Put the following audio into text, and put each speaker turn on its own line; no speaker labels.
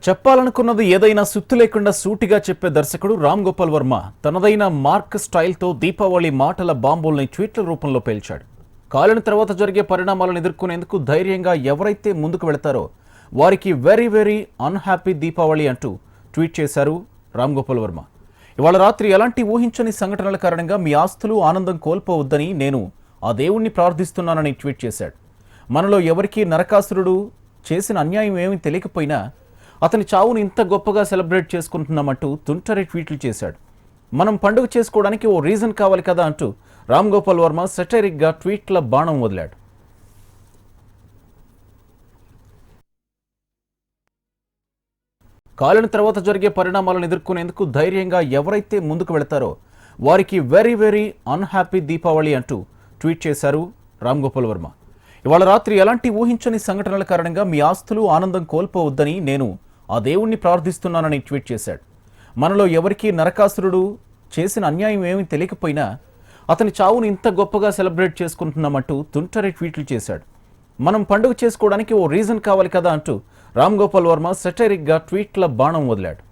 చెప్పాలనుకున్నది ఏదైనా సుత్తు లేకుండా సూటిగా చెప్పే దర్శకుడు రామ్ గోపాల్ వర్మ తనదైన మార్క్ స్టైల్తో దీపావళి మాటల బాంబుల్ని ట్వీట్ల రూపంలో పేల్చాడు. కాలిన తర్వాత జరిగే పరిణామాలను ఎదుర్కొనేందుకు ధైర్యంగా ఎవరైతే ముందుకు వెళతారో వారికి వెరీ వెరీ అన్హ్యాపీ దీపావళి అంటూ ట్వీట్ చేశారు రామ్ గోపాల్ వర్మ. ఇవాళ రాత్రి ఎలాంటి ఊహించని సంఘటనల కారణంగా మీ ఆస్తులు ఆనందం కోల్పోవద్దని నేను ఆ దేవుణ్ణి ప్రార్థిస్తున్నానని ట్వీట్ చేశాడు. మనలో ఎవరికీ నరకాసురుడు చేసిన అన్యాయం ఏమీ తెలియకపోయినా అతని చావును ఇంత గొప్పగా సెలబ్రేట్ చేసుకుంటున్నామంటూ తుంటరి ట్వీట్లు చేశాడు. మనం పండుగ చేసుకోవడానికి ఓ రీజన్ కావాలి కదా అంటూ రామ్ గోపాల్ వర్మ సెటైరిక్గా ట్వీట్ల బాణం వదిలాడు. కాలిన తర్వాత జరిగే పరిణామాలను ఎదుర్కొనేందుకు ధైర్యంగా ఎవరైతే ముందుకు వెళతారో వారికి వెరీ వెరీ అన్హ్యాపీ దీపావళి అంటూ ట్వీట్ చేశారు రామ్ గోపాల్ వర్మ. ఇవాళ రాత్రి ఎలాంటి ఊహించని సంఘటనల కారణంగా మీ ఆస్తులు ఆనందం కోల్పోవద్దని నేను ఆ దేవుణ్ణి ప్రార్థిస్తున్నానని ట్వీట్ చేశాడు. మనలో ఎవరికీ నరకాసురుడు చేసిన అన్యాయం ఏమీ తెలియకపోయినా అతని చావును ఇంత గొప్పగా సెలబ్రేట్ చేసుకుంటున్నామంటూ తుంటరి ట్వీట్లు చేశాడు. మనం పండుగ చేసుకోవడానికి ఓ రీజన్ కావాలి కదా అంటూ రామ్ గోపాల్ వర్మ సెటైరిక్గా ట్వీట్ల బాణం వదిలాడు.